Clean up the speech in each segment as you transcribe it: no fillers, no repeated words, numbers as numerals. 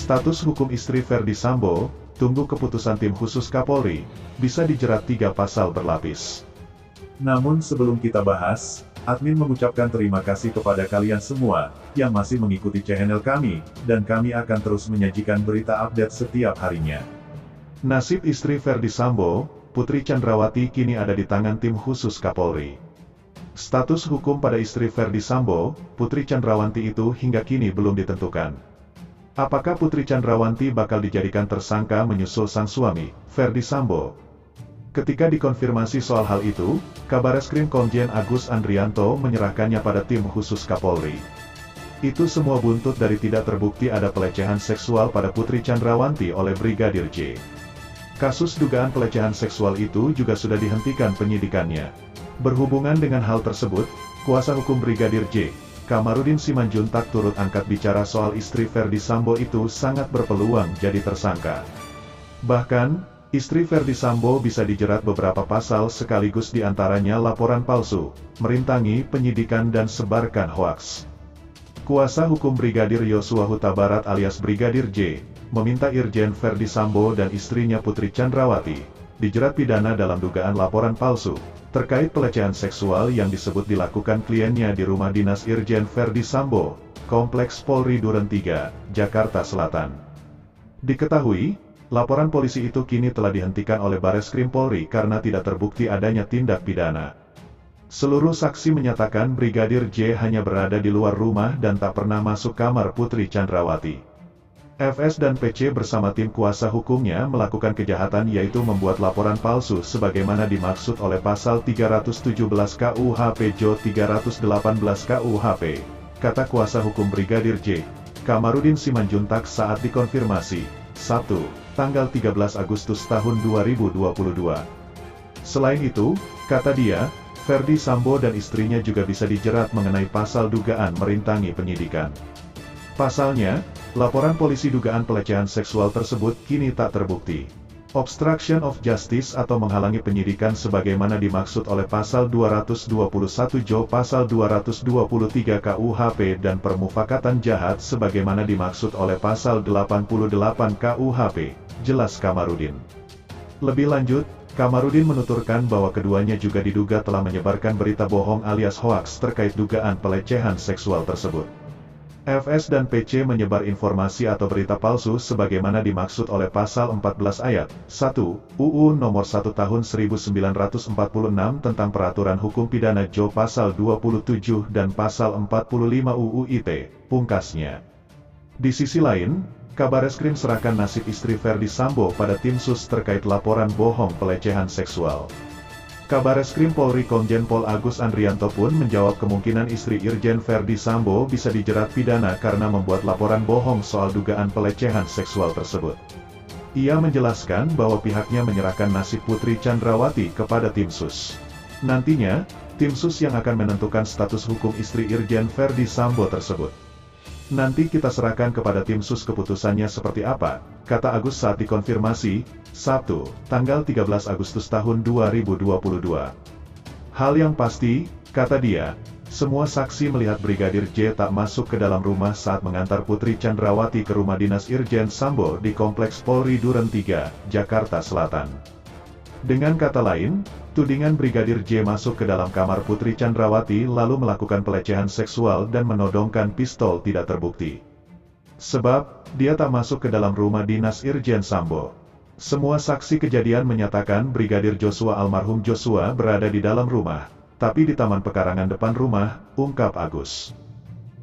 Status hukum istri Ferdy Sambo, tunggu keputusan tim khusus Kapolri, bisa dijerat 3 pasal berlapis. Namun sebelum kita bahas, admin mengucapkan terima kasih kepada kalian semua, yang masih mengikuti channel kami, dan kami akan terus menyajikan berita update setiap harinya. Nasib istri Ferdy Sambo, Putri Chandrawati kini ada di tangan tim khusus Kapolri. Status hukum pada istri Ferdy Sambo, Putri Chandrawati itu hingga kini belum ditentukan. Apakah Putri Chandrawati bakal dijadikan tersangka menyusul sang suami, Ferdy Sambo? Ketika dikonfirmasi soal hal itu, Kabareskrim Komjen Agus Andrianto menyerahkannya pada tim khusus Kapolri. Itu semua buntut dari tidak terbukti ada pelecehan seksual pada Putri Chandrawati oleh Brigadir J. Kasus dugaan pelecehan seksual itu juga sudah dihentikan penyidikannya. Berhubungan dengan hal tersebut, kuasa hukum Brigadir J, Kamarudin Simanjuntak turut angkat bicara soal istri Ferdy Sambo itu sangat berpeluang jadi tersangka. Bahkan, istri Ferdy Sambo bisa dijerat beberapa pasal sekaligus diantaranya laporan palsu, merintangi penyidikan dan sebarkan hoaks. Kuasa hukum Brigadir Yosua Huta Barat alias Brigadir J, meminta Irjen Ferdy Sambo dan istrinya Putri Chandrawati, dijerat pidana dalam dugaan laporan palsu, terkait pelecehan seksual yang disebut dilakukan kliennya di rumah dinas Irjen Ferdy Sambo, Kompleks Polri Duren 3, Jakarta Selatan. Diketahui, laporan polisi itu kini telah dihentikan oleh Bareskrim Polri karena tidak terbukti adanya tindak pidana. Seluruh saksi menyatakan Brigadir J hanya berada di luar rumah dan tak pernah masuk kamar Putri Chandrawati. FS dan PC bersama tim kuasa hukumnya melakukan kejahatan yaitu membuat laporan palsu sebagaimana dimaksud oleh pasal 317 KUHP Jo 318 KUHP, kata kuasa hukum Brigadir J, Kamarudin Simanjuntak saat dikonfirmasi, Sabtu, tanggal 13 Agustus tahun 2022. Selain itu, kata dia, Ferdy Sambo dan istrinya juga bisa dijerat mengenai pasal dugaan merintangi penyidikan. Pasalnya, laporan polisi dugaan pelecehan seksual tersebut kini tak terbukti. Obstruction of justice atau menghalangi penyidikan sebagaimana dimaksud oleh pasal 221 Jo pasal 223 KUHP dan permufakatan jahat sebagaimana dimaksud oleh pasal 88 KUHP, jelas Kamarudin. Lebih lanjut, Kamarudin menuturkan bahwa keduanya juga diduga telah menyebarkan berita bohong alias hoaks terkait dugaan pelecehan seksual tersebut. FS dan PC menyebar informasi atau berita palsu sebagaimana dimaksud oleh pasal 14 ayat 1 UU Nomor 1 Tahun 1946 tentang Peraturan Hukum Pidana Jo pasal 27 dan pasal 45 UU ITE, pungkasnya. Di sisi lain, Kabareskrim serahkan nasib istri Ferdy Sambo pada tim sus terkait laporan bohong pelecehan seksual. Kabareskrim Polri Komjen Pol Agus Andrianto pun menjawab kemungkinan istri Irjen Ferdy Sambo bisa dijerat pidana karena membuat laporan bohong soal dugaan pelecehan seksual tersebut. Ia menjelaskan bahwa pihaknya menyerahkan nasib Putri Chandrawati kepada tim sus. Nantinya, tim sus yang akan menentukan status hukum istri Irjen Ferdy Sambo tersebut. Nanti kita serahkan kepada tim sus keputusannya seperti apa, kata Agus saat dikonfirmasi, Sabtu, tanggal 13 Agustus tahun 2022. Hal yang pasti, kata dia, semua saksi melihat Brigadir J tak masuk ke dalam rumah saat mengantar Putri Chandrawati ke rumah dinas Irjen Sambo di Kompleks Polri Duren 3, Jakarta Selatan. Dengan kata lain, tudingan Brigadir J masuk ke dalam kamar Putri Chandrawati lalu melakukan pelecehan seksual dan menodongkan pistol tidak terbukti. Sebab, dia tak masuk ke dalam rumah dinas Irjen Sambo. Semua saksi kejadian menyatakan Brigadir Joshua almarhum Joshua berada di dalam rumah, tapi di taman pekarangan depan rumah, ungkap Agus.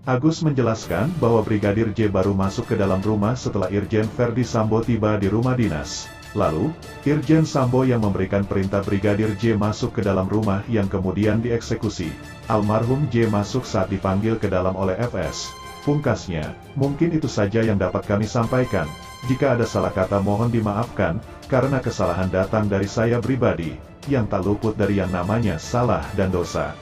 Agus menjelaskan bahwa Brigadir J baru masuk ke dalam rumah setelah Irjen Ferdy Sambo tiba di rumah dinas. Lalu, Irjen Sambo yang memberikan perintah Brigadir J masuk ke dalam rumah yang kemudian dieksekusi. Almarhum J masuk saat dipanggil ke dalam oleh FS. Pungkasnya, mungkin itu saja yang dapat kami sampaikan. Jika ada salah kata mohon dimaafkan, karena kesalahan datang dari saya pribadi, yang tak luput dari yang namanya salah dan dosa.